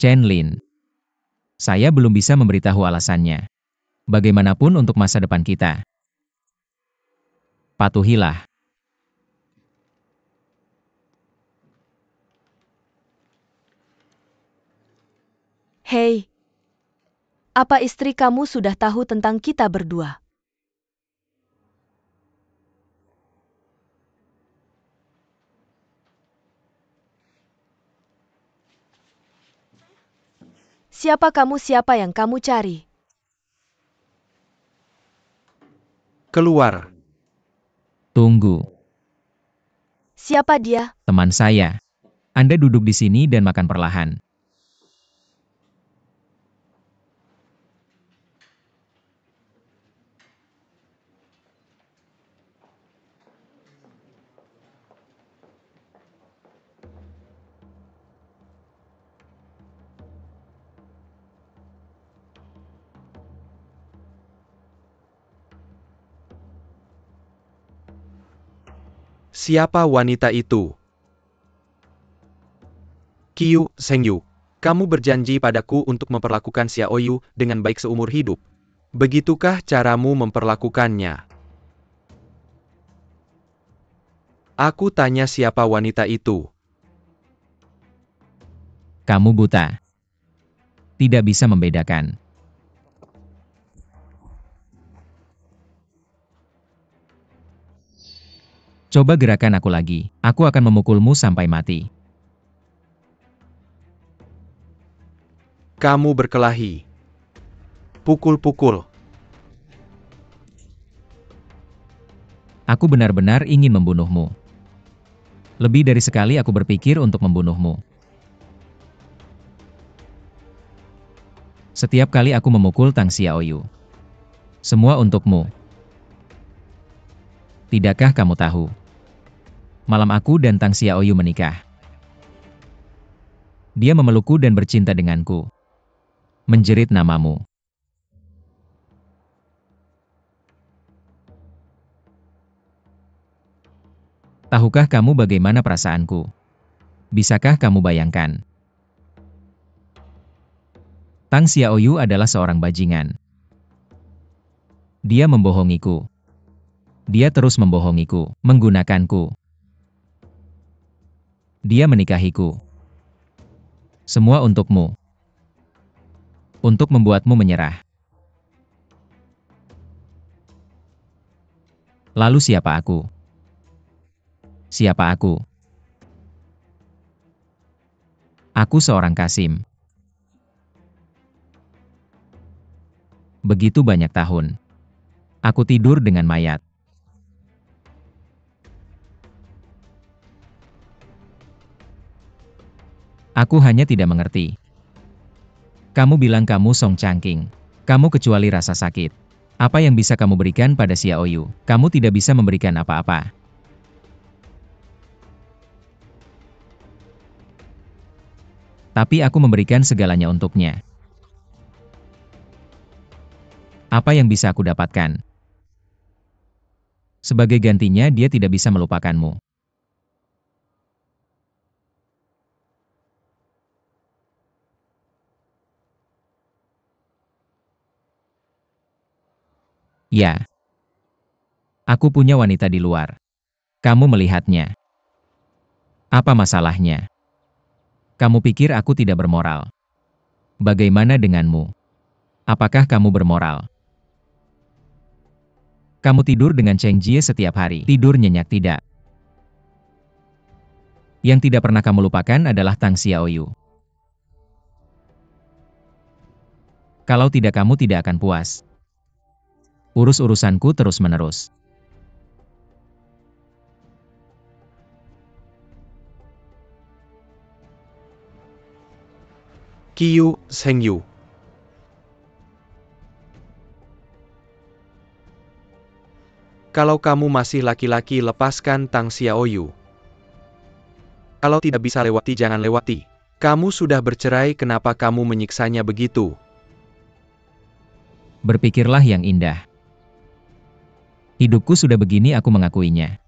Chen Lin. Saya belum bisa memberitahu alasannya. Bagaimanapun untuk masa depan kita. Patuhilah. Hei, apa istri kamu sudah tahu tentang kita berdua? Siapa kamu, siapa yang kamu cari? Keluar. Tunggu. Siapa dia? Teman saya. Anda duduk di sini dan makan perlahan. Siapa wanita itu? Qiu Zhengyu, kamu berjanji padaku untuk memperlakukan Xiaoyu dengan baik seumur hidup. Begitukah caramu memperlakukannya? Aku tanya siapa wanita itu. Kamu buta. Tidak bisa membedakan. Coba gerakan aku lagi. Aku akan memukulmu sampai mati. Kamu berkelahi. Pukul-pukul. Aku benar-benar ingin membunuhmu. Lebih dari sekali aku berpikir untuk membunuhmu. Setiap kali aku memukul Tang Xiaoyu. Semua untukmu. Tidakkah kamu tahu? Malam aku dan Tang Xiaoyu menikah. Dia memelukku dan bercinta denganku. Menjerit namamu. Tahukah kamu bagaimana perasaanku? Bisakah kamu bayangkan? Tang Xiaoyu adalah seorang bajingan. Dia membohongiku. Dia terus membohongiku, menggunakanku. Dia menikahiku. Semua untukmu. Untuk membuatmu menyerah. Lalu siapa aku? Siapa aku? Aku seorang Kasim. Begitu banyak tahun. Aku tidur dengan mayat. Aku hanya tidak mengerti. Kamu bilang kamu Song Changqing. Kamu kecuali rasa sakit. Apa yang bisa kamu berikan pada Xiaoyu? Kamu tidak bisa memberikan apa-apa. Tapi aku memberikan segalanya untuknya. Apa yang bisa aku dapatkan? Sebagai gantinya dia tidak bisa melupakanmu. Ya. Aku punya wanita di luar. Kamu melihatnya. Apa masalahnya? Kamu pikir aku tidak bermoral? Bagaimana denganmu? Apakah kamu bermoral? Kamu tidur dengan Cheng Jie setiap hari. Tidur nyenyak tidak? Yang tidak pernah kamu lupakan adalah Tang Xiaoyu. Kalau tidak kamu tidak akan puas. Urus-urusanku terus-menerus. Qiu Zhengyu. Kalau kamu masih laki-laki, lepaskan Tang Xiaoyu. Kalau tidak bisa lewati, jangan lewati. Kamu sudah bercerai, kenapa kamu menyiksanya begitu? Berpikirlah yang indah. Hidupku sudah begini, aku mengakuinya.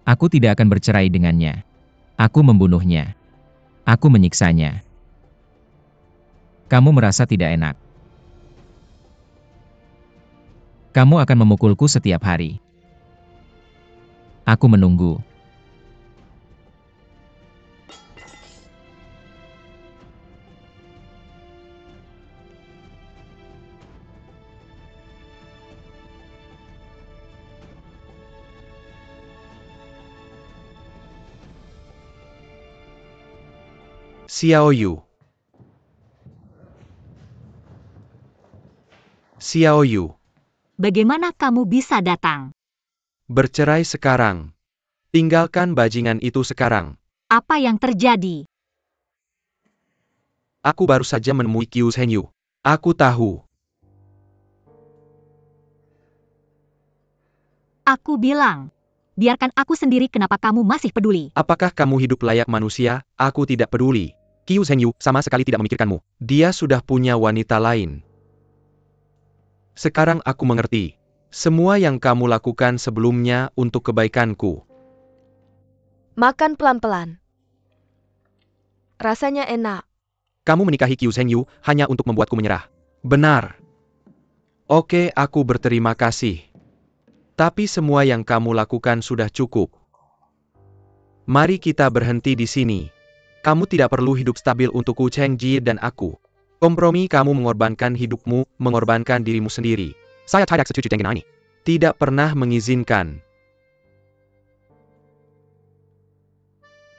Aku tidak akan bercerai dengannya. Aku membunuhnya. Aku menyiksanya. Kamu merasa tidak enak. Kamu akan memukulku setiap hari. Aku menunggu. Xiaoyu. Xiaoyu. Bagaimana kamu bisa datang? Bercerai sekarang. Tinggalkan bajingan itu sekarang. Apa yang terjadi? Aku baru saja menemui Qiu Zhengyu. Aku tahu. Aku bilang, biarkan aku sendiri, kenapa kamu masih peduli? Apakah kamu hidup layak manusia? Aku tidak peduli. Qiu Zhengyu sama sekali tidak memikirkanmu. Dia sudah punya wanita lain. Sekarang aku mengerti. Semua yang kamu lakukan sebelumnya untuk kebaikanku. Makan pelan-pelan. Rasanya enak. Kamu menikahi Qiu Zhengyu hanya untuk membuatku menyerah. Benar. Oke, aku berterima kasih. Tapi semua yang kamu lakukan sudah cukup. Mari kita berhenti di sini. Kamu tidak perlu hidup stabil untuk Wu Chengji dan aku. Kompromi kamu mengorbankan hidupmu, mengorbankan dirimu sendiri. Saya tidak setuju dengan ini. Tidak pernah mengizinkan.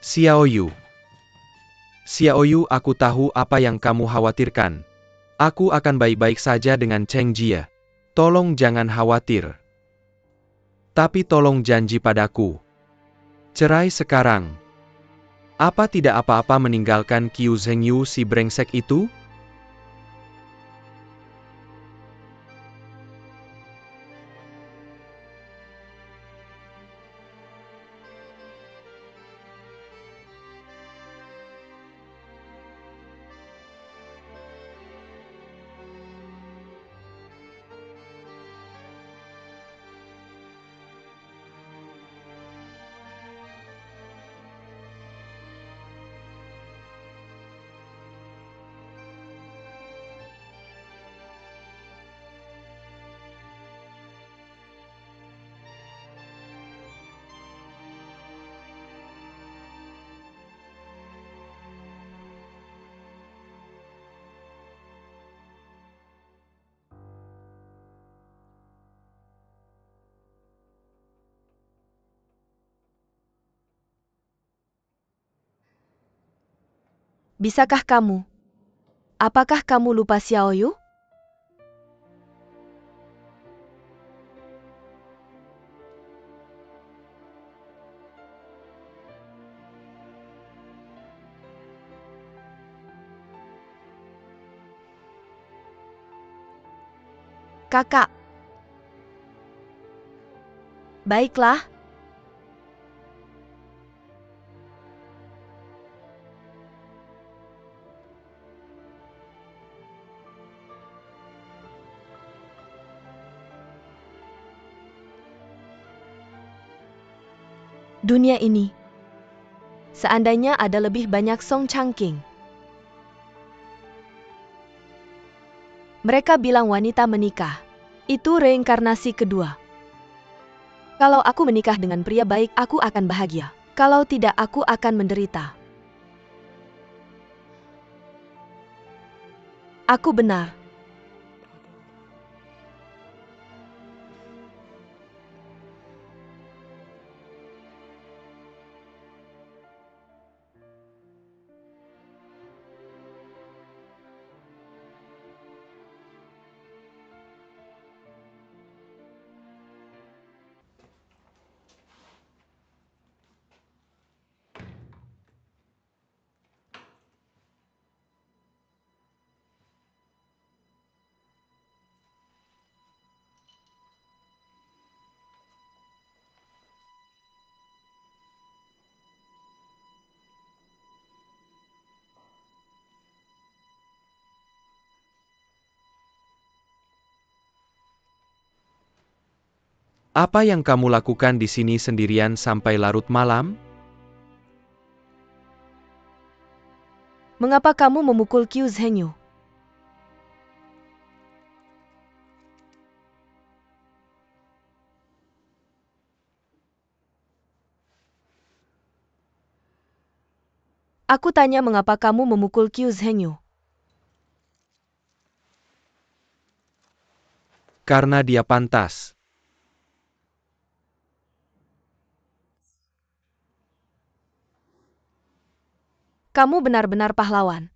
Xiaoyu. Xiaoyu, aku tahu apa yang kamu khawatirkan. Aku akan baik-baik saja dengan Cheng Jie. Tolong jangan khawatir. Tapi tolong janji padaku. Cerai sekarang. Apa tidak apa-apa meninggalkan Qiu Zhengyu si brengsek itu? Bisakah kamu? Apakah kamu lupa Xiaoyu? Kakak. Baiklah. Dunia ini. Seandainya ada lebih banyak Song Changqing. Mereka bilang wanita menikah. Itu reinkarnasi kedua. Kalau aku menikah dengan pria baik, aku akan bahagia. Kalau tidak, aku akan menderita. Aku benar. Apa yang kamu lakukan di sini sendirian sampai larut malam? Mengapa kamu memukul Qiu Zhengyu? Aku tanya mengapa kamu memukul Qiu Zhengyu. Karena dia pantas. Kamu benar-benar pahlawan.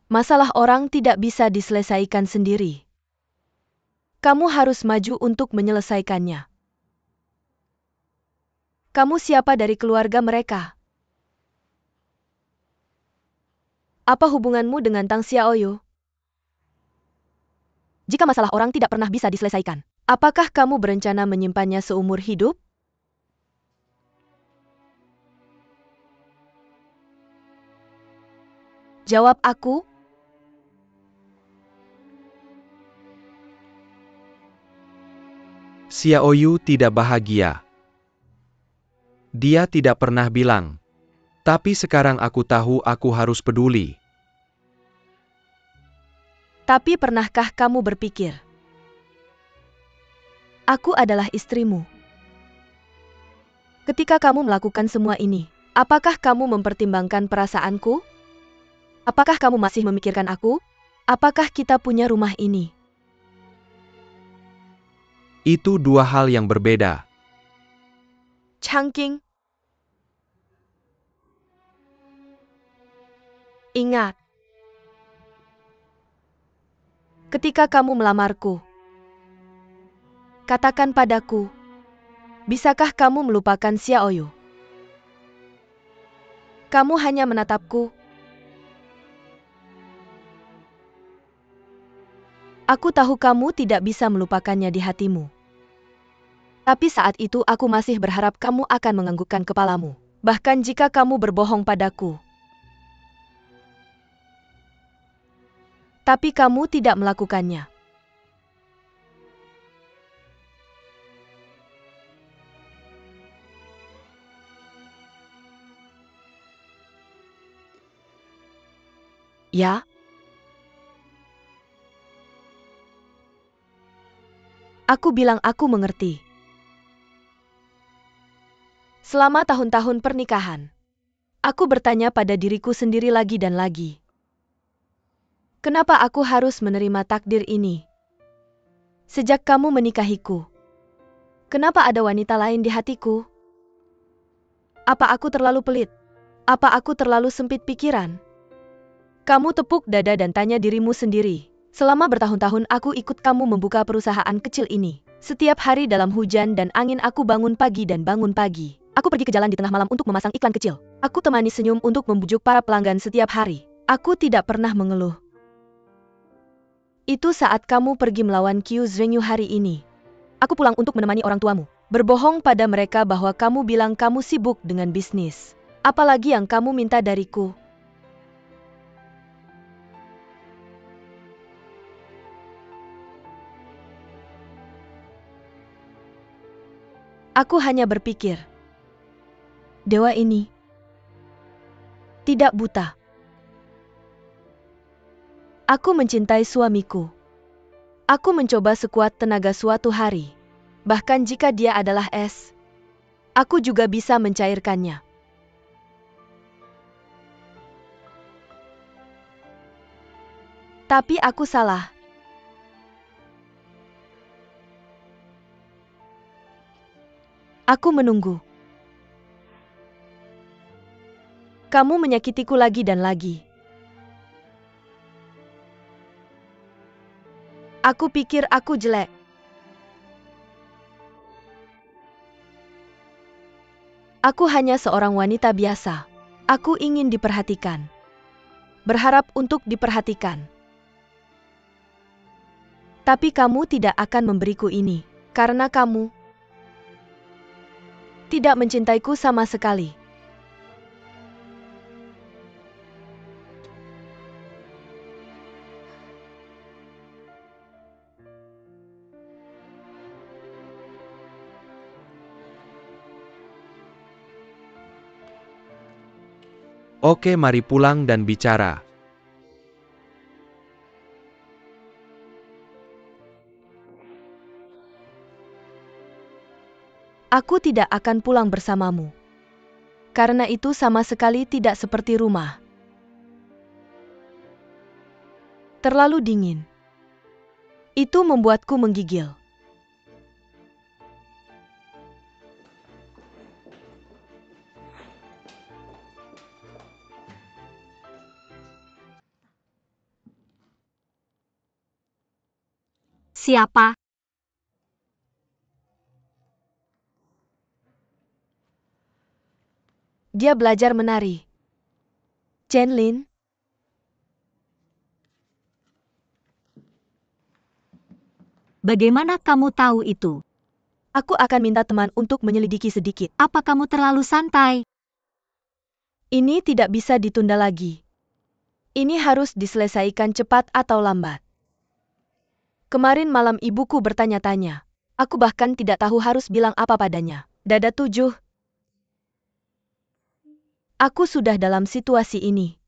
Masalah orang tidak bisa diselesaikan sendiri. Kamu harus maju untuk menyelesaikannya. Kamu siapa dari keluarga mereka? Apa hubunganmu dengan Tang Xiaoyu? Jika masalah orang tidak pernah bisa diselesaikan, apakah kamu berencana menyimpannya seumur hidup? Jawab aku. Xiaoyu tidak bahagia. Dia tidak pernah bilang. Tapi sekarang aku tahu aku harus peduli. Tapi pernahkah kamu berpikir, aku adalah istrimu? Ketika kamu melakukan semua ini, apakah kamu mempertimbangkan perasaanku? Apakah kamu masih memikirkan aku? Apakah kita punya rumah ini? Itu dua hal yang berbeda. Changqing. Ingat. Ketika kamu melamarku, katakan padaku, bisakah kamu melupakan Xiaoyu? Kamu hanya menatapku. Aku tahu kamu tidak bisa melupakannya di hatimu. Tapi saat itu aku masih berharap kamu akan menganggukkan kepalamu. Bahkan jika kamu berbohong padaku. Tapi kamu tidak melakukannya. Ya? Aku bilang aku mengerti. Selama tahun-tahun pernikahan, aku bertanya pada diriku sendiri lagi dan lagi. Kenapa aku harus menerima takdir ini? Sejak kamu menikahiku, kenapa ada wanita lain di hatiku? Apa aku terlalu pelit? Apa aku terlalu sempit pikiran? Kamu tepuk dada dan tanya dirimu sendiri. Selama bertahun-tahun aku ikut kamu membuka perusahaan kecil ini. Setiap hari dalam hujan dan angin aku bangun pagi dan bangun pagi. Aku pergi ke jalan di tengah malam untuk memasang iklan kecil. Aku temani senyum untuk membujuk para pelanggan setiap hari. Aku tidak pernah mengeluh. Itu saat kamu pergi melawan Qiu Zhengyu hari ini. Aku pulang untuk menemani orang tuamu. Berbohong pada mereka bahwa kamu bilang kamu sibuk dengan bisnis. Apalagi yang kamu minta dariku. Aku hanya berpikir, dewa ini tidak buta. Aku mencintai suamiku. Aku mencoba sekuat tenaga suatu hari. Bahkan jika dia adalah es, aku juga bisa mencairkannya. Tapi aku salah. Aku menunggu. Kamu menyakitiku lagi dan lagi. Aku pikir aku jelek. Aku hanya seorang wanita biasa. Aku ingin diperhatikan. Berharap untuk diperhatikan. Tapi kamu tidak akan memberiku ini. Karena kamu tidak mencintaiku sama sekali. Oke, mari pulang dan bicara. Aku tidak akan pulang bersamamu. Karena itu sama sekali tidak seperti rumah. Terlalu dingin. Itu membuatku menggigil. Siapa? Dia belajar menari. Chen Lin, Bagaimana kamu tahu itu? aku akan minta teman untuk menyelidiki sedikit. Apa kamu terlalu santai? Ini tidak bisa ditunda lagi. Ini harus diselesaikan cepat atau lambat. Kemarin malam ibuku bertanya-tanya. Aku bahkan tidak tahu harus bilang apa padanya. Dada 7. Aku sudah dalam situasi ini.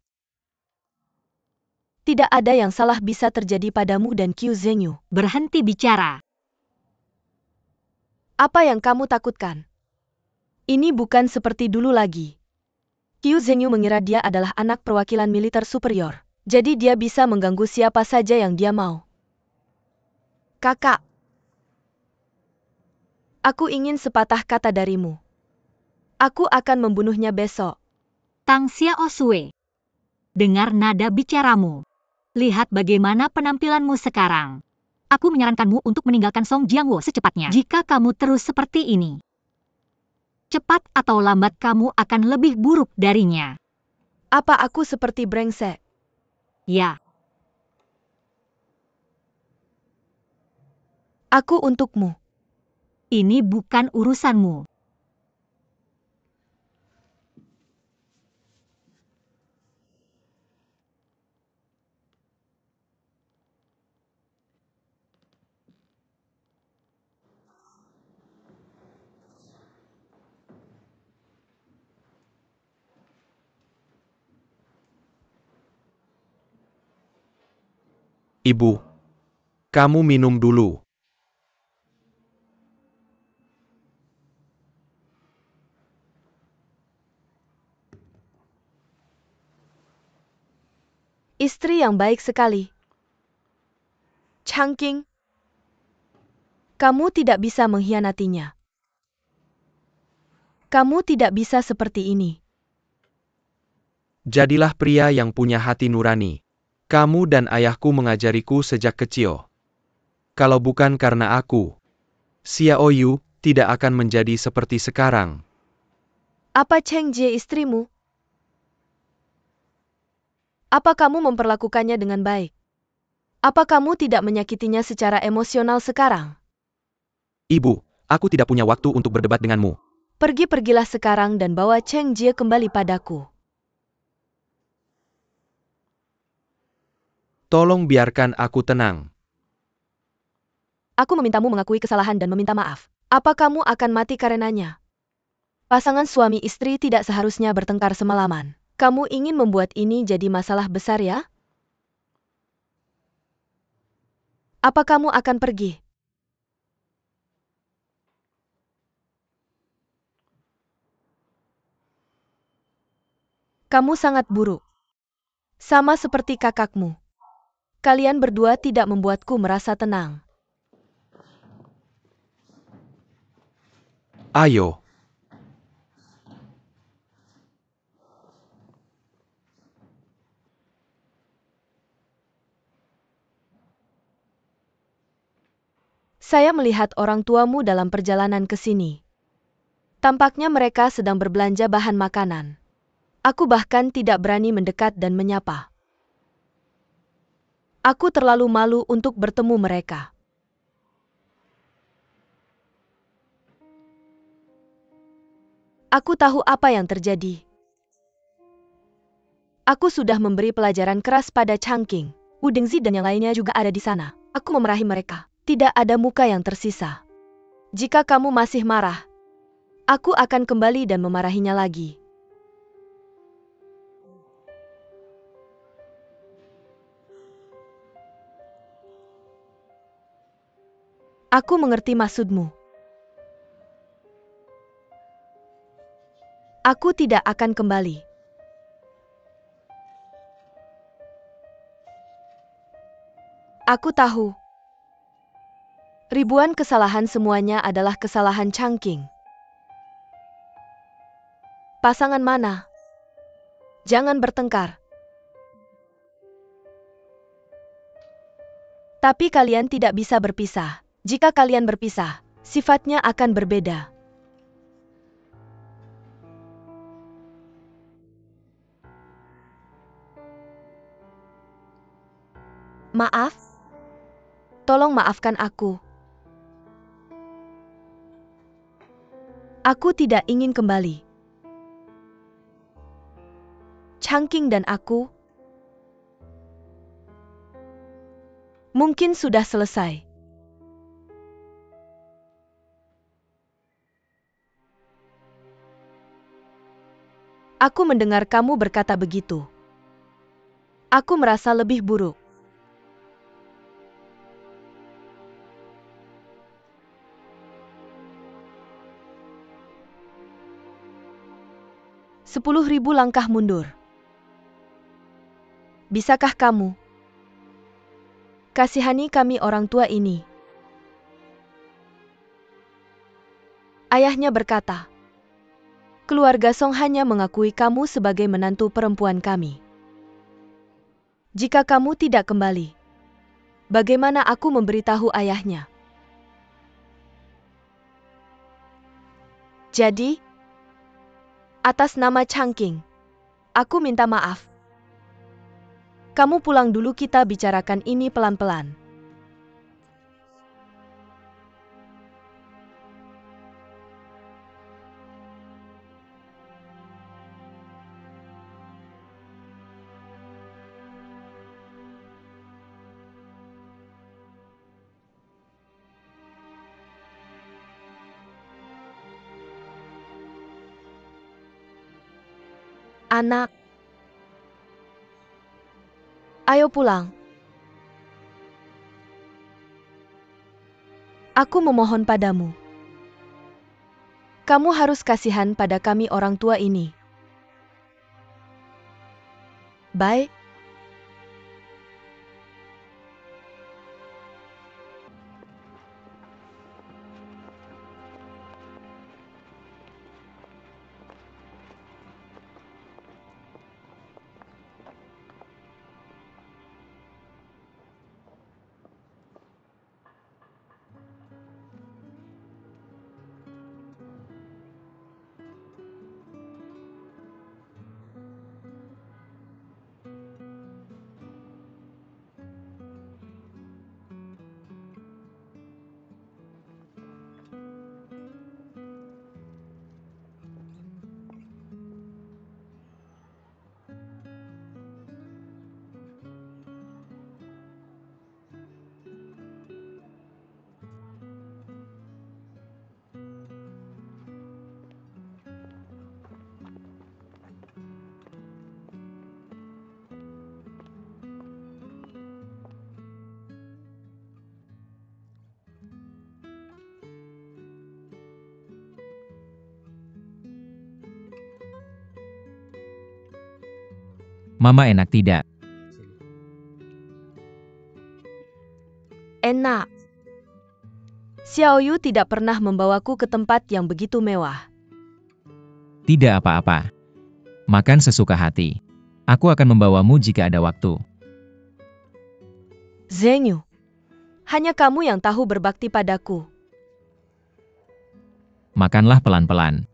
Tidak ada yang salah bisa terjadi padamu dan Qiu Zhengyu. Berhenti bicara. Apa yang kamu takutkan? Ini bukan seperti dulu lagi. Qiu Zhengyu mengira dia adalah anak perwakilan militer superior. Jadi dia bisa mengganggu siapa saja yang dia mau. Kakak. Aku ingin sepatah kata darimu. Aku akan membunuhnya besok. Tang Xiaosui. Dengar nada bicaramu. Lihat bagaimana penampilanmu sekarang. Aku menyarankanmu untuk meninggalkan Song Jiangwo secepatnya. Jika kamu terus seperti ini, cepat atau lambat kamu akan lebih buruk darinya. Apa aku seperti brengsek? Ya, Aku untukmu. ini bukan urusanmu. Ibu, kamu minum dulu. Istri yang baik sekali. Changqing. Kamu tidak bisa mengkhianatinya. Kamu tidak bisa seperti ini. Jadilah pria yang punya hati nurani. Kamu dan ayahku mengajariku sejak kecil. Kalau bukan karena aku, Xiao Yu tidak akan menjadi seperti sekarang. Apa Cheng Jie istrimu? Apa kamu memperlakukannya dengan baik? Apa kamu tidak menyakitinya secara emosional sekarang? Ibu, aku tidak punya waktu untuk berdebat denganmu. Pergilah sekarang dan bawa Cheng Jie kembali padaku. Tolong biarkan aku tenang. Aku memintamu mengakui kesalahan dan meminta maaf. Apa kamu akan mati karenanya? Pasangan suami istri tidak seharusnya bertengkar semalaman. Kamu ingin membuat ini jadi masalah besar ya? Apa kamu akan pergi? Kamu sangat buruk. Sama seperti kakakmu. Kalian berdua tidak membuatku merasa tenang. Ayo. Saya melihat orang tuamu dalam perjalanan ke sini. Tampaknya mereka sedang berbelanja bahan makanan. Aku bahkan tidak berani mendekat dan menyapa. Aku terlalu malu untuk bertemu mereka. Aku tahu apa yang terjadi. Aku sudah memberi pelajaran keras pada Changqing. Wu Dingzi dan yang lainnya juga ada di sana. Aku memarahi mereka. Tidak ada muka yang tersisa. Jika kamu masih marah, aku akan kembali dan memarahinya lagi. Aku mengerti maksudmu. Aku tidak akan kembali. Aku tahu. Ribuan kesalahan semuanya adalah kesalahan Changqing. Pasangan mana? Jangan bertengkar. Tapi kalian tidak bisa berpisah. Jika kalian berpisah, sifatnya akan berbeda. Maaf. Tolong maafkan aku. Aku tidak ingin kembali. Changqing dan aku mungkin sudah selesai. Aku mendengar kamu berkata begitu. Aku merasa lebih buruk. Sepuluh ribu langkah mundur. Bisakah kamu kasihani kami orang tua ini? Ayahnya berkata, keluarga Song hanya mengakui kamu sebagai menantu perempuan kami. Jika kamu tidak kembali, bagaimana aku memberitahu ayahnya? Jadi, atas nama Changqing, aku minta maaf. Kamu pulang dulu, kita bicarakan ini pelan-pelan. Anak, ayo pulang. Aku memohon padamu. Kamu harus kasihan pada kami orang tua ini. Baik. Mama enak tidak? Enak. Xiao Yu tidak pernah membawaku ke tempat yang begitu mewah. Tidak apa-apa. Makan sesuka hati. Aku akan membawamu jika ada waktu. Zheng Yu, hanya kamu yang tahu berbakti padaku. Makanlah pelan-pelan.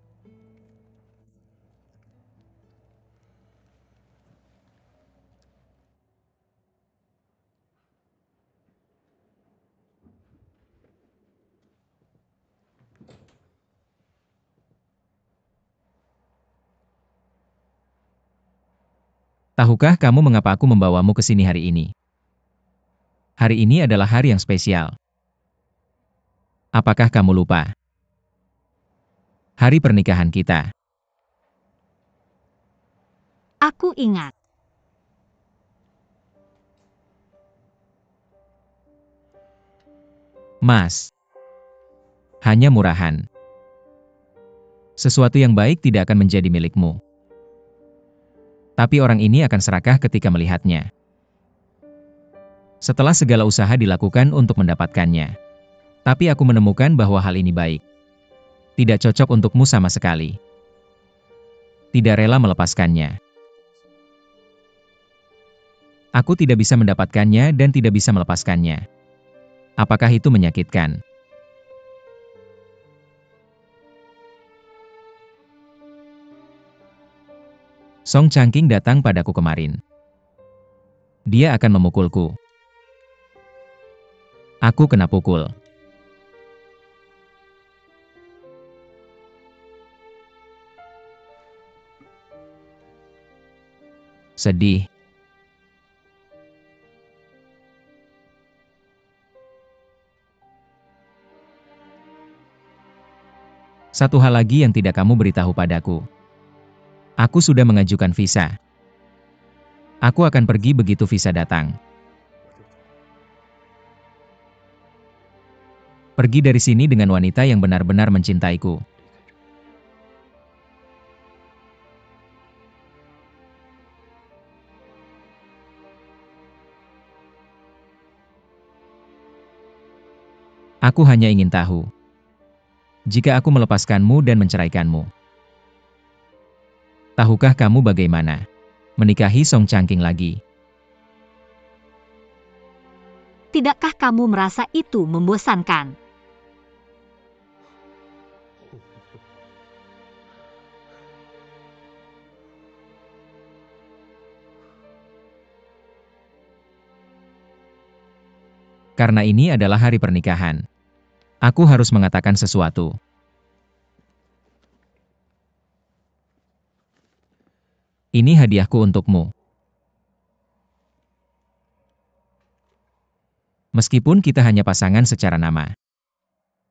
Tahukah kamu mengapa aku membawamu ke sini hari ini? Hari ini adalah hari yang spesial. Apakah kamu lupa? Hari pernikahan kita. Aku ingat. Mas, Hanya murahan. Sesuatu yang baik tidak akan menjadi milikmu. Tapi orang ini akan serakah ketika melihatnya. Setelah segala usaha dilakukan untuk mendapatkannya. Tapi aku menemukan bahwa hal ini baik. Tidak cocok untukmu sama sekali. Tidak rela melepaskannya. Aku tidak bisa mendapatkannya dan tidak bisa melepaskannya. Apakah itu menyakitkan? Song Changqing datang padaku kemarin. Dia akan memukulku. Aku kena pukul. Sedih. Satu hal lagi yang tidak kamu beritahu padaku. Aku sudah mengajukan visa. Aku akan pergi begitu visa datang. Pergi dari sini dengan wanita yang benar-benar mencintaiku. Aku hanya ingin tahu. Jika aku melepaskanmu dan menceraikanmu. Tahukah kamu bagaimana menikahi Song Changqing lagi? Tidakkah kamu merasa itu membosankan? Karena ini adalah hari pernikahan. Aku harus mengatakan sesuatu. Ini hadiahku untukmu. Meskipun kita hanya pasangan secara nama.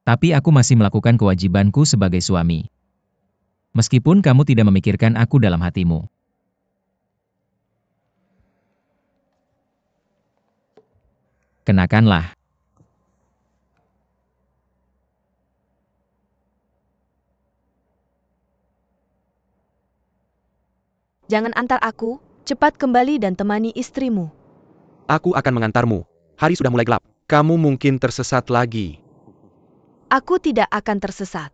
Tapi aku masih melakukan kewajibanku sebagai suami. Meskipun kamu tidak memikirkan aku dalam hatimu. Kenakanlah. Jangan antar aku, cepat kembali dan temani istrimu. Aku akan mengantarmu. Hari sudah mulai gelap. Kamu mungkin tersesat lagi. Aku tidak akan tersesat.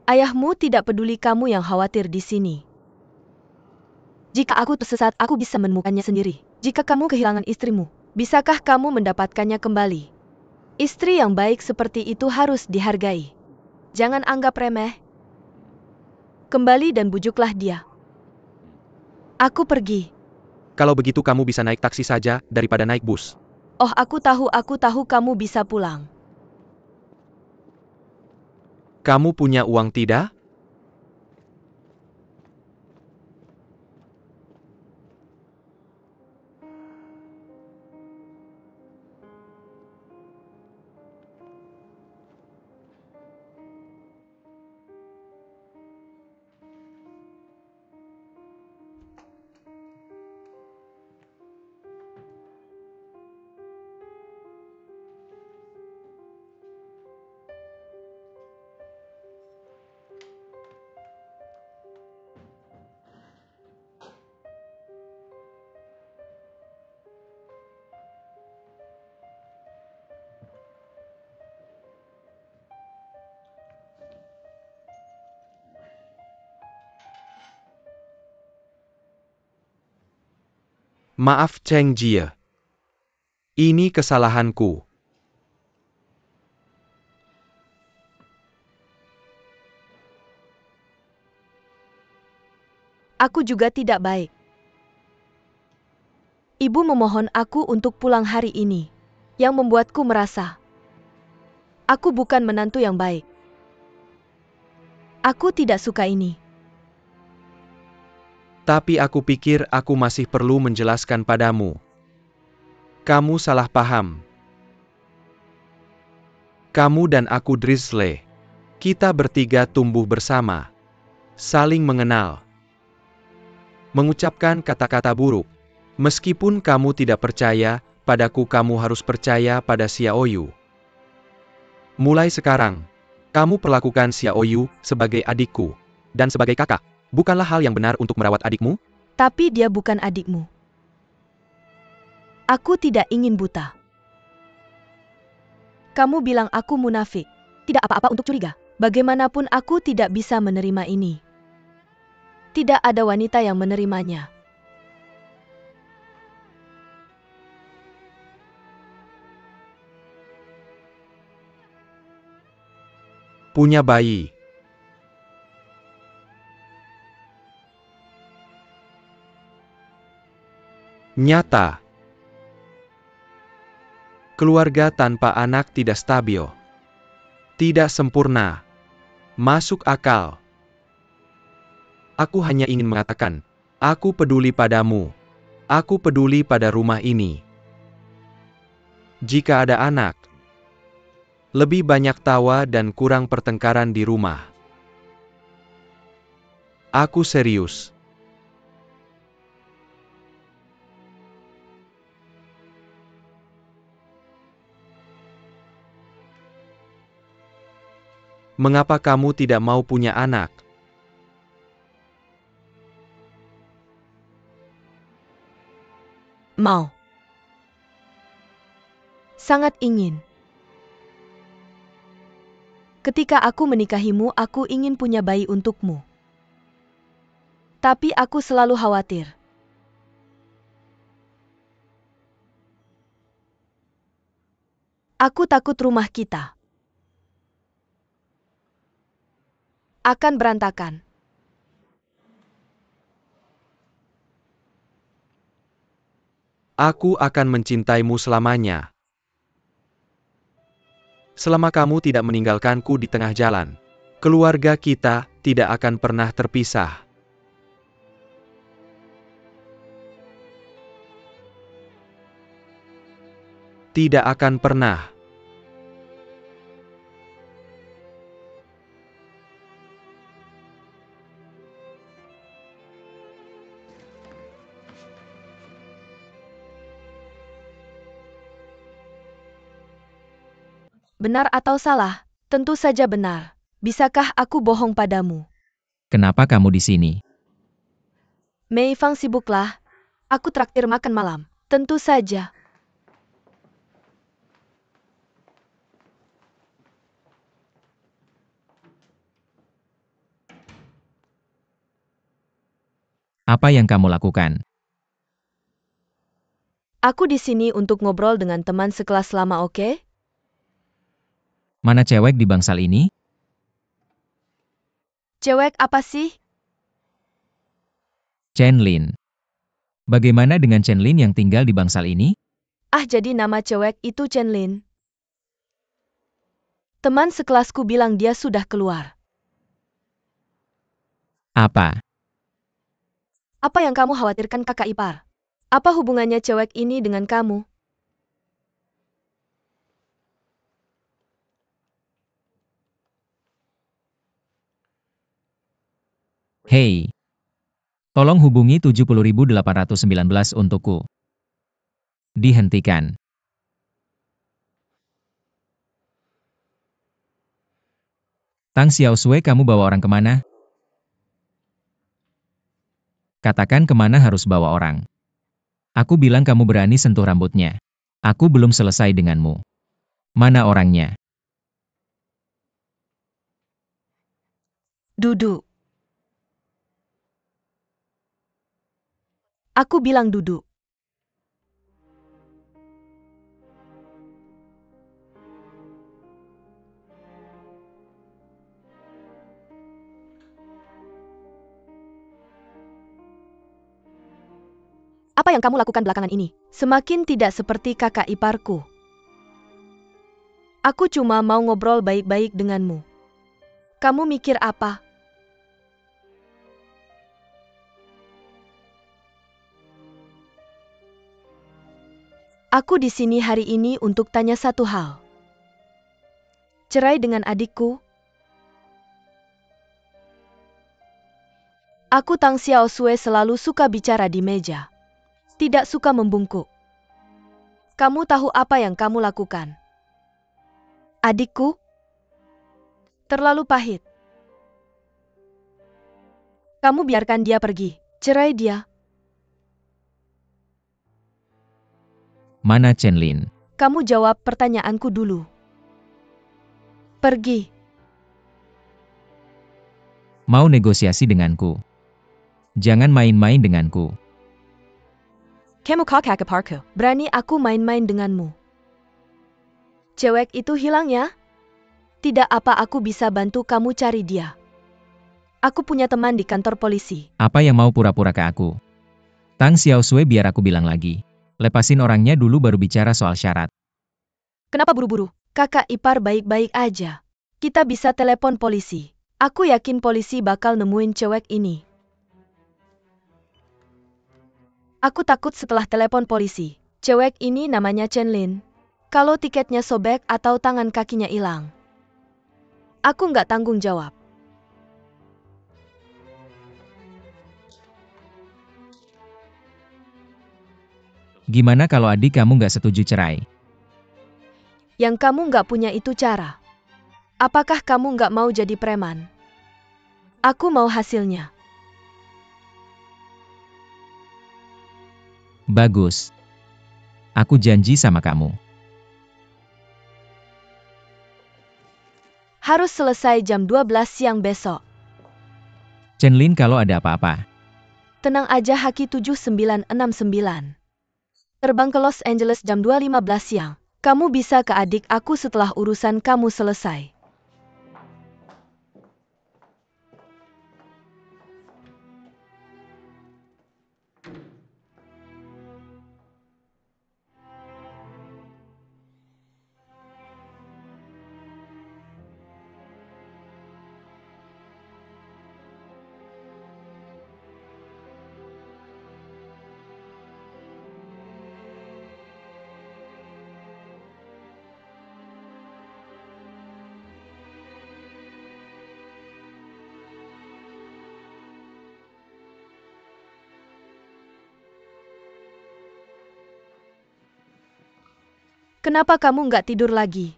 Ayahmu tidak peduli kamu yang khawatir di sini. Jika aku tersesat, aku bisa menemukannya sendiri. Jika kamu kehilangan istrimu, bisakah kamu mendapatkannya kembali? Istri yang baik seperti itu harus dihargai. Jangan anggap remeh. Kembali dan bujuklah dia. Aku pergi. Kalau begitu kamu bisa naik taksi saja daripada naik bus. Oh, aku tahu kamu bisa pulang. Kamu punya uang tidak? Maaf Cheng Jie. Ini kesalahanku. Aku juga tidak baik. Ibu memohon aku untuk pulang hari ini, yang membuatku merasa aku bukan menantu yang baik. Aku tidak suka ini. Tapi aku pikir aku masih perlu menjelaskan padamu. Kamu salah paham. Kamu dan aku Drizzle. Kita bertiga tumbuh bersama. Saling mengenal. Mengucapkan kata-kata buruk. Meskipun kamu tidak percaya, padaku kamu harus percaya pada Xiaoyu. Mulai sekarang, Kamu perlakukan Xiaoyu sebagai adikku dan sebagai kakak. Bukanlah hal yang benar untuk merawat adikmu? Tapi dia bukan adikmu. Aku tidak ingin buta. Kamu bilang aku munafik. Tidak apa-apa untuk curiga. Bagaimanapun aku tidak bisa menerima ini. Tidak ada wanita yang menerimanya. Punya bayi. Nyata. Keluarga tanpa anak tidak stabil. Tidak sempurna. Masuk akal. Aku hanya ingin mengatakan, aku peduli padamu. Aku peduli pada rumah ini. Jika ada anak, lebih banyak tawa dan kurang pertengkaran di rumah. Aku serius. Mengapa kamu tidak mau punya anak? Mau. Sangat ingin. Ketika aku menikahimu, aku ingin punya bayi untukmu. Tapi aku selalu khawatir. Aku takut rumah kita akan berantakan. Aku akan mencintaimu selamanya. Selama kamu tidak meninggalkanku di tengah jalan, keluarga kita tidak akan pernah terpisah. Tidak akan pernah. Benar atau salah? Tentu saja benar. Bisakah aku bohong padamu? Kenapa kamu di sini? Mei Fang sibuklah. Aku traktir makan malam. Tentu saja. Apa yang kamu lakukan? Aku di sini untuk ngobrol dengan teman sekelas lama, oke? Mana cewek di bangsal ini? Cewek apa sih? Chen Lin. Bagaimana dengan Chen Lin yang tinggal di bangsal ini? Ah, jadi nama cewek itu Chen Lin. Teman sekelasku bilang dia sudah keluar. Apa? Apa yang kamu khawatirkan, kakak ipar? Apa hubungannya cewek ini dengan kamu? Hei. Tolong hubungi 70.819 untukku. Dihentikan. Tang Xiaosui, kamu bawa orang kemana? Katakan kemana harus bawa orang. Aku bilang kamu berani sentuh rambutnya. Aku belum selesai denganmu. Mana orangnya? Duduk. Aku bilang duduk. Apa yang kamu lakukan belakangan ini? Semakin tidak seperti kakak iparku. Aku cuma mau ngobrol baik-baik denganmu. Kamu mikir apa? Aku di sini hari ini untuk tanya satu hal. Cerai dengan adikku? Aku Tang Xiaosui selalu suka bicara di meja. Tidak suka membungkuk. Kamu tahu apa yang kamu lakukan? Adikku? Terlalu pahit. Kamu biarkan dia pergi. Cerai dia. Mana Chenlin? Kamu jawab pertanyaanku dulu. Pergi. Mau negosiasi denganku? Jangan main-main denganku. Kamu kakak-parku. Berani aku main-main denganmu. Cewek itu hilang ya? Tidak apa aku bisa bantu kamu cari dia. Aku punya teman di kantor polisi. Apa yang mau pura-pura ke aku? Tang Xiaosui, biar aku bilang lagi. Lepasin orangnya dulu baru bicara soal syarat. Kenapa buru-buru? Kakak ipar baik-baik aja. Kita bisa telepon polisi. Aku yakin polisi bakal nemuin cewek ini. Aku takut setelah telepon polisi. Cewek ini namanya Chenlin. Kalau tiketnya sobek atau tangan kakinya hilang, aku nggak tanggung jawab. Gimana kalau adik kamu nggak setuju cerai? Yang kamu nggak punya itu cara. Apakah kamu nggak mau jadi preman? Aku mau hasilnya. Bagus. Aku janji sama kamu. Harus selesai jam 12 siang besok. Chenlin, kalau ada apa-apa, Tenang aja, Haki 7969. Terbang ke Los Angeles jam 2.15 siang. Kamu bisa ke adik aku setelah urusan kamu selesai. Kenapa kamu nggak tidur lagi?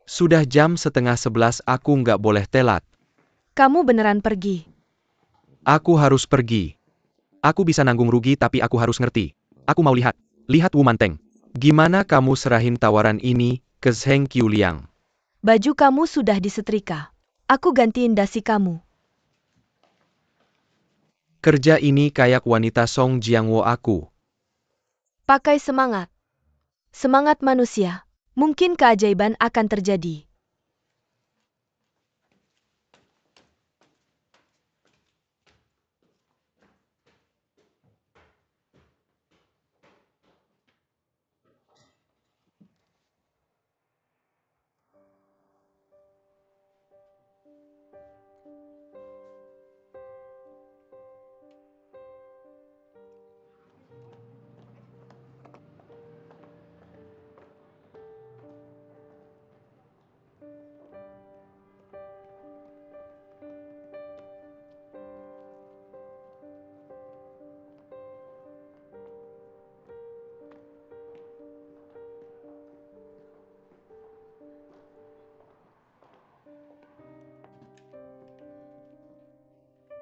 Sudah jam 10:30, aku nggak boleh telat. Kamu beneran pergi? Aku harus pergi. Aku bisa nanggung rugi tapi aku harus ngerti. Aku mau lihat. Lihat Wu Manteng. Gimana kamu serahin tawaran ini ke Zheng Qiuliang? Baju kamu sudah disetrika. Aku gantiin dasi kamu. Kerja ini kayak wanita Song Jiangwo aku. Pakai semangat. Semangat manusia. Mungkin keajaiban akan terjadi.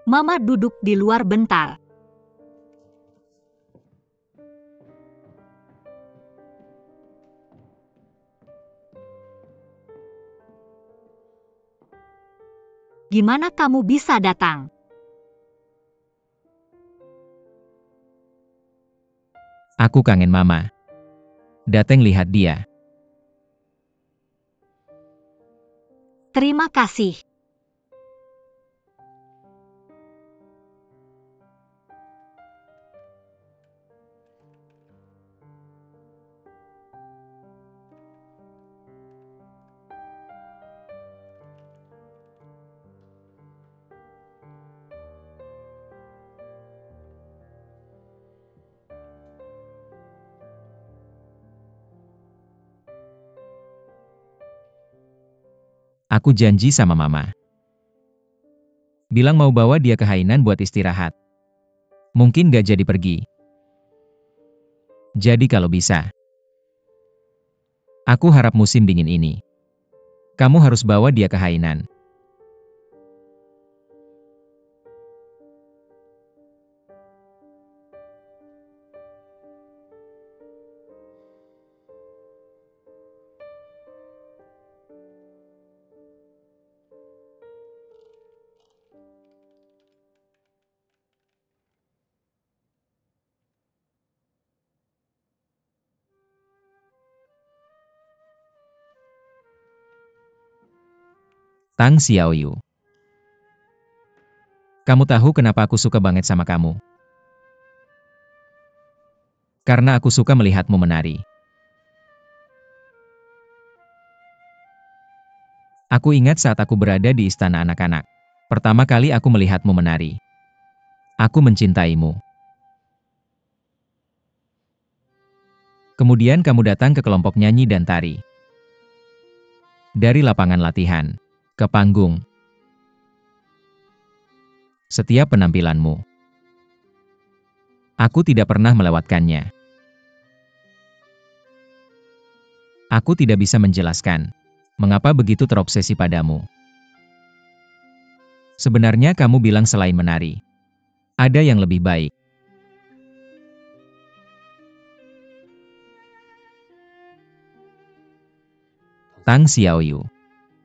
Mama duduk di luar bentar. Gimana kamu bisa datang? Aku kangen mama. Dateng lihat dia. Terima kasih. Aku janji sama mama. Bilang mau bawa dia ke Hainan buat istirahat. Mungkin gak jadi pergi. Jadi kalau bisa. Aku harap musim dingin ini Kamu harus bawa dia ke Hainan. Tang Xiaoyu. Kamu tahu kenapa aku suka banget sama kamu? Karena aku suka melihatmu menari. Aku ingat saat aku berada di istana anak-anak. Pertama kali aku melihatmu menari. Aku mencintaimu. Kemudian kamu datang ke kelompok nyanyi dan tari. Dari lapangan latihan ke panggung. Setiap penampilanmu. Aku tidak pernah melewatkannya. Aku tidak bisa menjelaskan mengapa begitu terobsesi padamu. Sebenarnya kamu bilang selain menari, ada yang lebih baik. Tang Xiaoyu,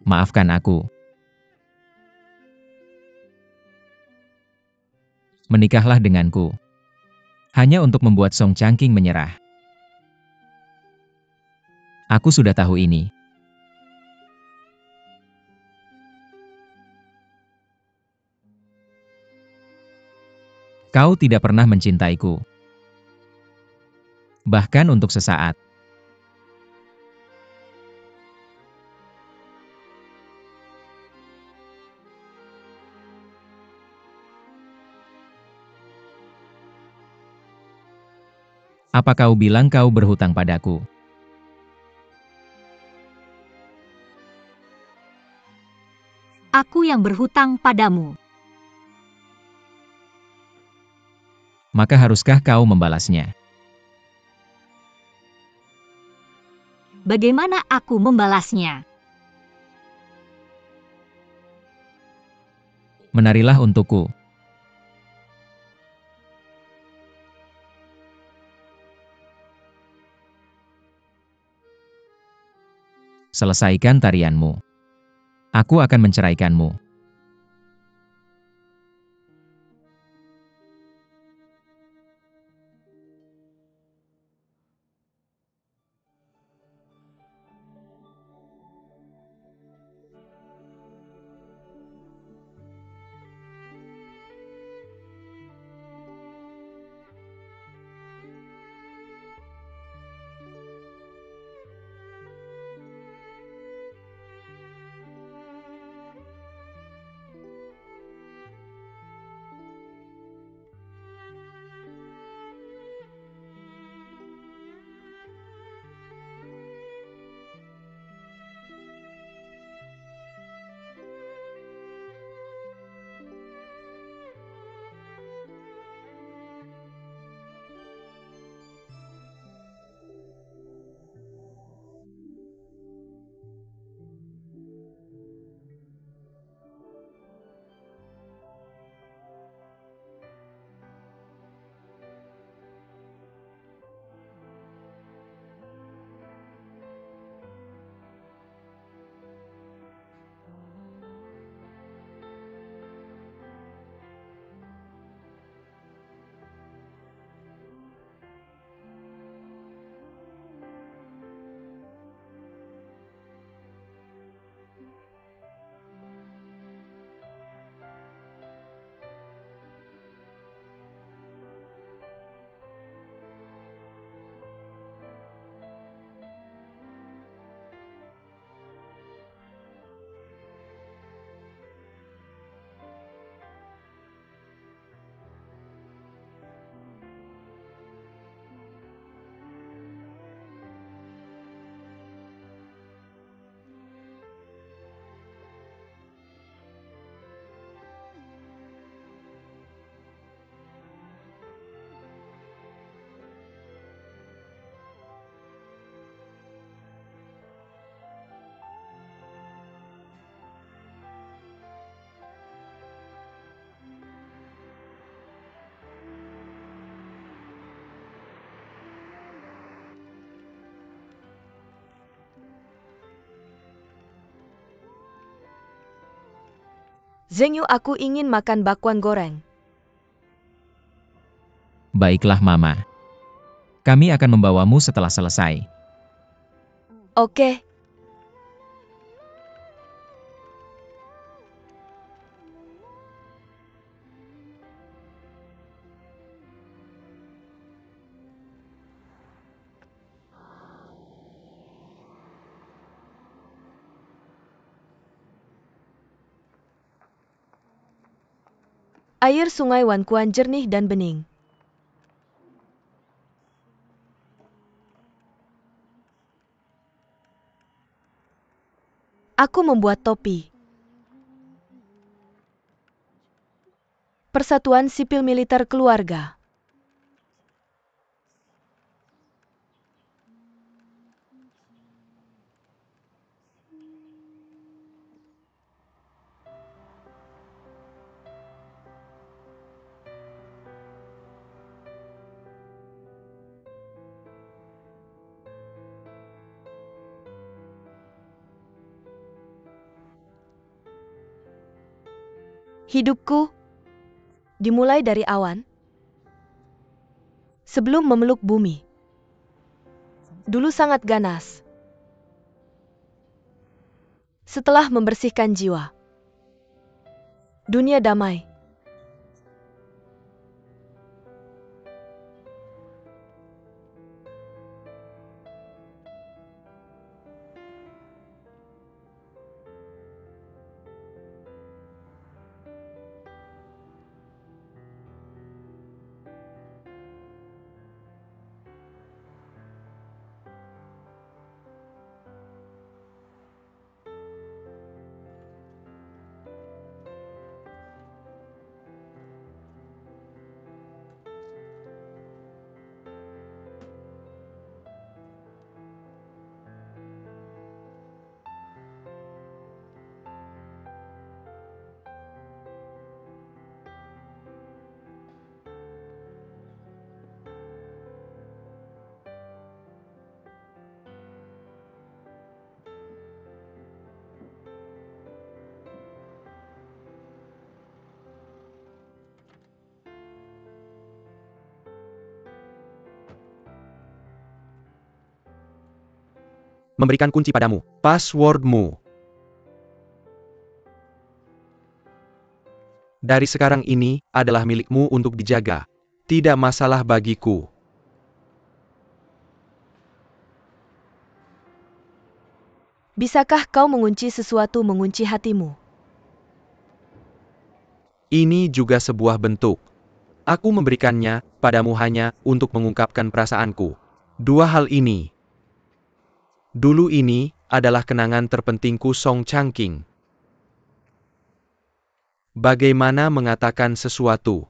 maafkan aku. Menikahlah denganku. Hanya untuk membuat Song Changqing menyerah. Aku sudah tahu ini. Kau tidak pernah mencintaiku. Bahkan untuk sesaat. Apa kau bilang kau berhutang padaku? Aku yang berhutang padamu. Maka haruskah kau membalasnya? Bagaimana aku membalasnya? Menarilah untukku. Selesaikan tarianmu. Aku akan menceraikanmu. Zhengyu, aku ingin makan bakwan goreng. Baiklah Mama. Kami akan membawamu setelah selesai. Oke. Air sungai Wankuan jernih dan bening. Aku membuat topi. Persatuan Sipil Militer Keluarga. Hidupku dimulai dari awan sebelum memeluk bumi. Dulu sangat ganas. Setelah membersihkan jiwa, dunia damai. Memberikan kunci padamu, passwordmu. Dari sekarang ini, adalah milikmu untuk dijaga. Tidak masalah bagiku. Bisakah kau mengunci sesuatu mengunci hatimu? Ini juga sebuah bentuk. Aku memberikannya padamu hanya untuk mengungkapkan perasaanku. Dua hal ini. Dulu ini adalah kenangan terpentingku Song Changqing. Bagaimana mengatakan sesuatu?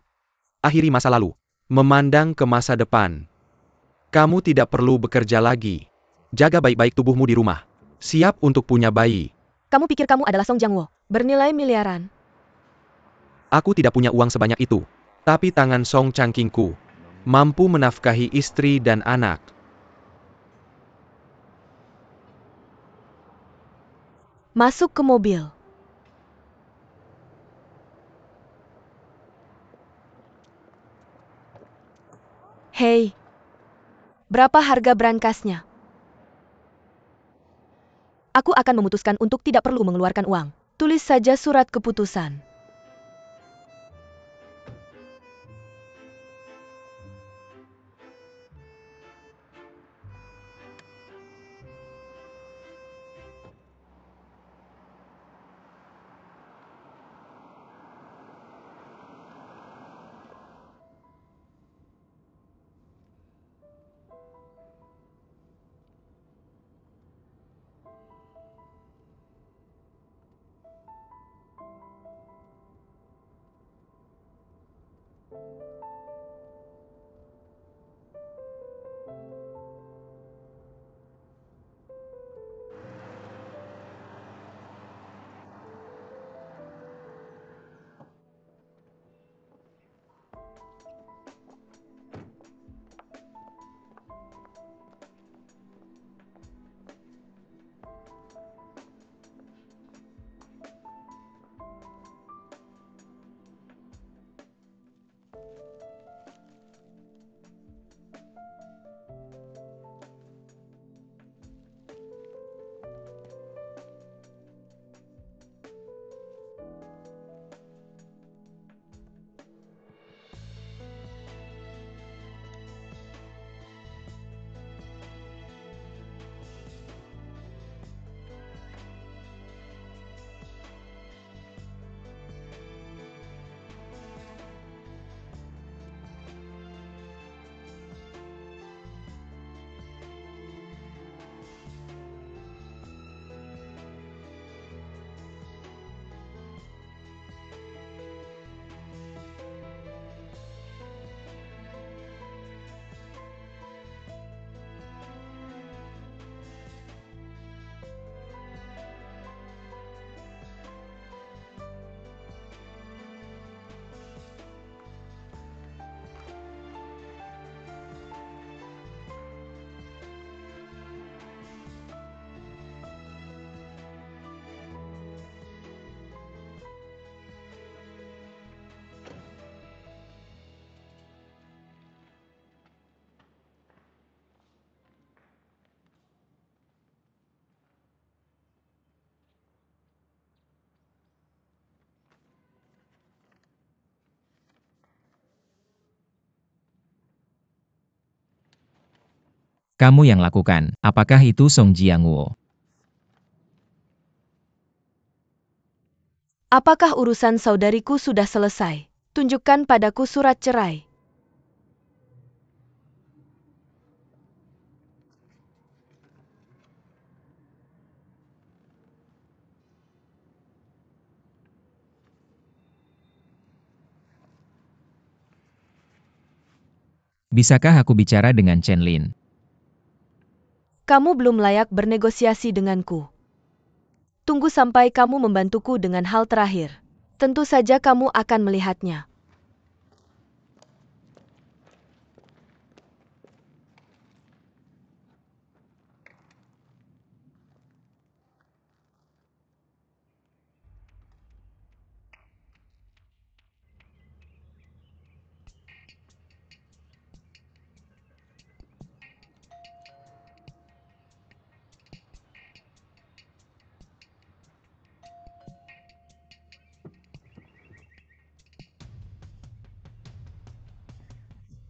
Akhiri masa lalu. Memandang ke masa depan. Kamu tidak perlu bekerja lagi. Jaga baik-baik tubuhmu di rumah. Siap untuk punya bayi. Kamu pikir kamu adalah Song Jiangwo, bernilai miliaran. Aku tidak punya uang sebanyak itu. Tapi tangan Song Changqingku mampu menafkahi istri dan anak. Masuk ke mobil. Hei, berapa harga berangkasnya? Aku akan memutuskan untuk tidak perlu mengeluarkan uang. Tulis saja surat keputusan. Kamu yang lakukan. Apakah itu Song Jiangwo? Apakah urusan saudariku sudah selesai? Tunjukkan padaku surat cerai. Bisakah aku bicara dengan Chen Lin? Kamu belum layak bernegosiasi denganku. Tunggu sampai kamu membantuku dengan hal terakhir. Tentu saja kamu akan melihatnya.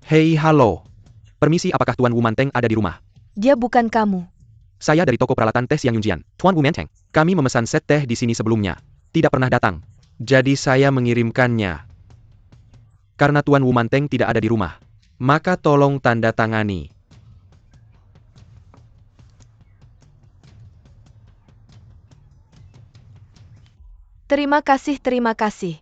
Hei, halo. Permisi, apakah Tuan Wu Manteng ada di rumah? Dia bukan kamu. Saya dari toko peralatan teh Siang Yunjian, Tuan Wu Manteng. Kami memesan set teh di sini sebelumnya. Tidak pernah datang. Jadi saya mengirimkannya. Karena Tuan Wu Manteng tidak ada di rumah. Maka tolong tanda tangani. Terima kasih, terima kasih.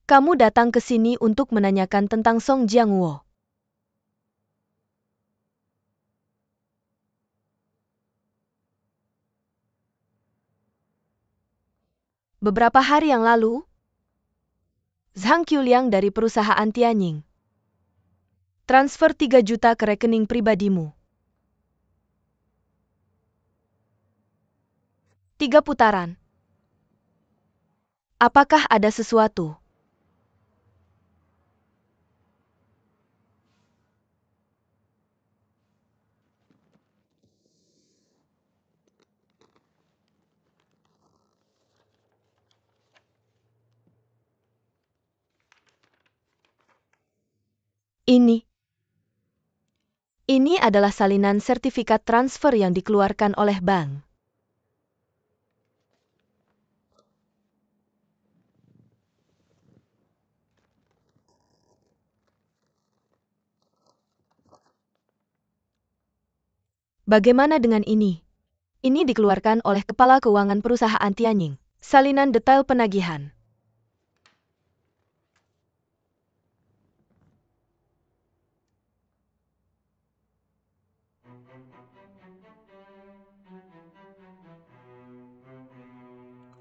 Kamu datang ke sini untuk menanyakan tentang Song Jiangwo. Beberapa hari yang lalu, Zhang Qiuliang dari perusahaan Tianying transfer 3 juta ke rekening pribadimu. 3 putaran. Apakah ada sesuatu? Ini adalah salinan sertifikat transfer yang dikeluarkan oleh bank. Bagaimana dengan ini? Ini dikeluarkan oleh Kepala Keuangan Perusahaan Tianying. Salinan detail penagihan.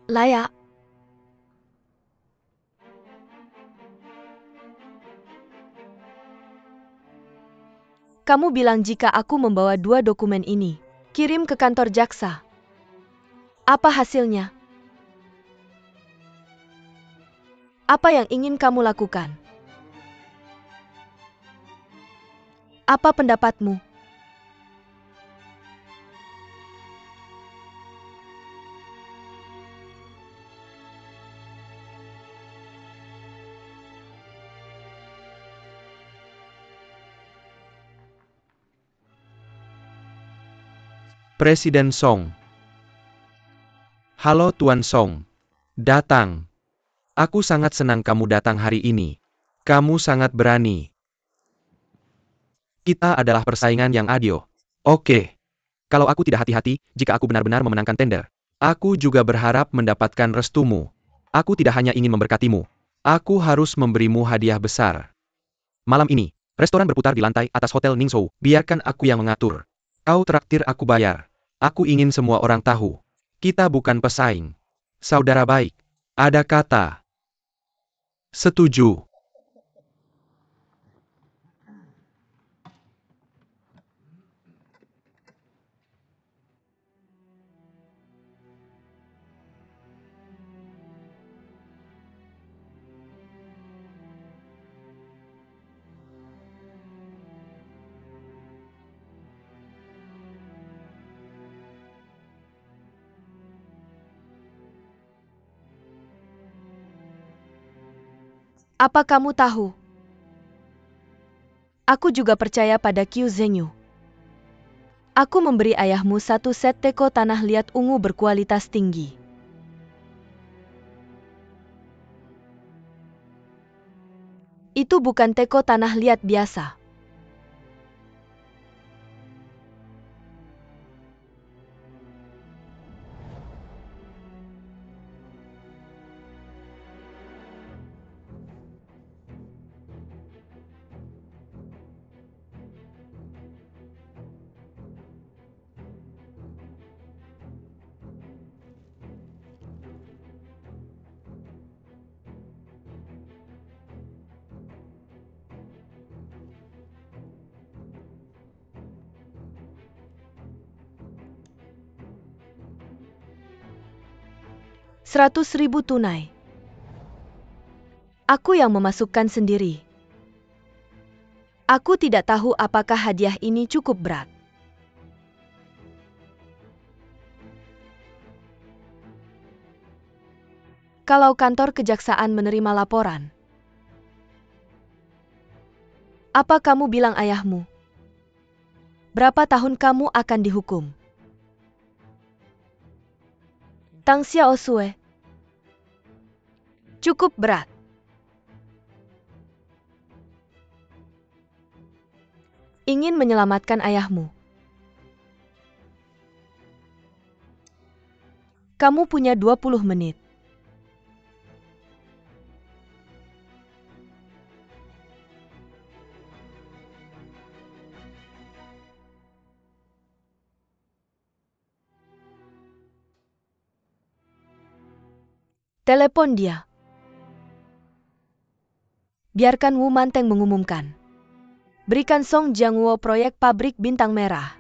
Layak. Kamu bilang jika aku membawa 2 dokumen ini, kirim ke kantor jaksa. Apa hasilnya? Apa yang ingin kamu lakukan? Apa pendapatmu? Presiden Song. Halo Tuan Song. Datang. Aku sangat senang kamu datang hari ini. Kamu sangat berani. Kita adalah persaingan yang adil. Oke. Kalau aku tidak hati-hati, jika aku benar-benar memenangkan tender, aku juga berharap mendapatkan restumu. Aku tidak hanya ingin memberkatimu. Aku harus memberimu hadiah besar. Malam ini, restoran berputar di lantai atas Hotel Ningzhou. Biarkan aku yang mengatur. Kau traktir, aku bayar. Aku ingin semua orang tahu. Kita bukan pesaing. Saudara baik. Ada kata. Setuju. Apa kamu tahu? Aku juga percaya pada Qiu Zhenyu. Aku memberi ayahmu satu set teko tanah liat ungu berkualitas tinggi. Itu bukan teko tanah liat biasa. $100.000 tunai. Aku yang memasukkan sendiri. Aku tidak tahu apakah hadiah ini cukup berat. Kalau kantor kejaksaan menerima laporan, apa kamu bilang ayahmu? Berapa tahun kamu akan dihukum? Tang Xiaosue. Cukup berat. Ingin menyelamatkan ayahmu. Kamu punya 20 menit. Telepon dia. Biarkan Wu Manteng mengumumkan. Berikan Song Jiangwo proyek pabrik bintang merah.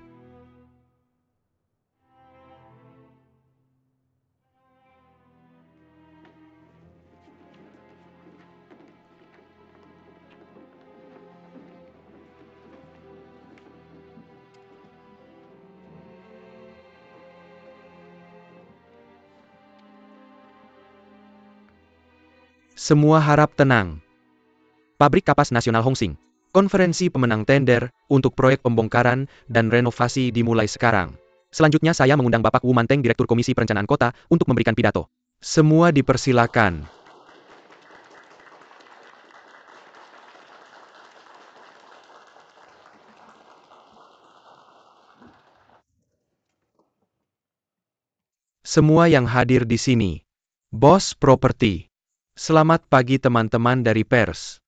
Semua harap tenang. Pabrik Kapas Nasional Hongsing. Konferensi pemenang tender untuk proyek pembongkaran dan renovasi dimulai sekarang. Selanjutnya saya mengundang Bapak Wu Manteng, Direktur Komisi Perencanaan Kota, untuk memberikan pidato. Semua dipersilakan. Semua yang hadir di sini. Bos properti. Selamat pagi teman-teman dari pers.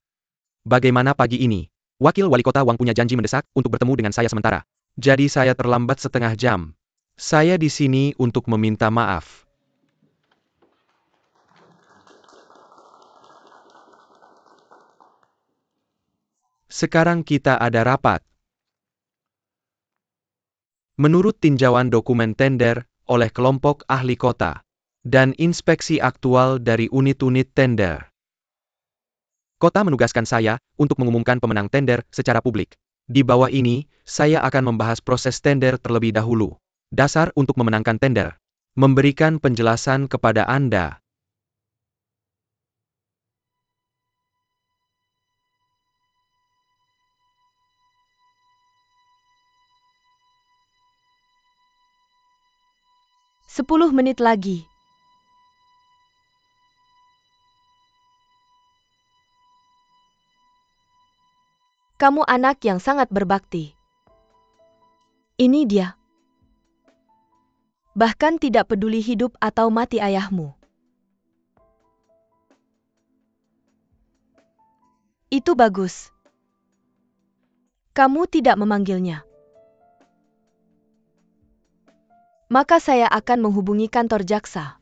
Bagaimana pagi ini? Wakil Wali Kota Wang punya janji mendesak untuk bertemu dengan saya sementara. Jadi saya terlambat setengah jam. Saya di sini untuk meminta maaf. Sekarang kita ada rapat. Menurut tinjauan dokumen tender oleh kelompok ahli kota dan inspeksi aktual dari unit-unit tender, kota menugaskan saya untuk mengumumkan pemenang tender secara publik. Di bawah ini, saya akan membahas proses tender terlebih dahulu. Dasar untuk memenangkan tender. Memberikan penjelasan kepada Anda. Sepuluh menit lagi. Kamu anak yang sangat berbakti. Ini dia. Bahkan tidak peduli hidup atau mati ayahmu. Itu bagus. Kamu tidak memanggilnya. Maka saya akan menghubungi kantor jaksa.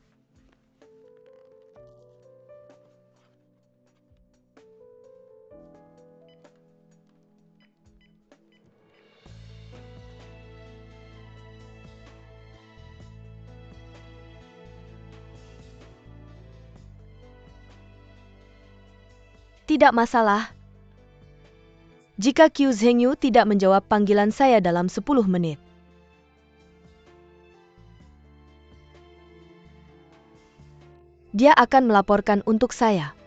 Tidak masalah. Jika Qiu Zhengyu tidak menjawab panggilan saya dalam 10 menit. Dia akan melaporkan untuk saya.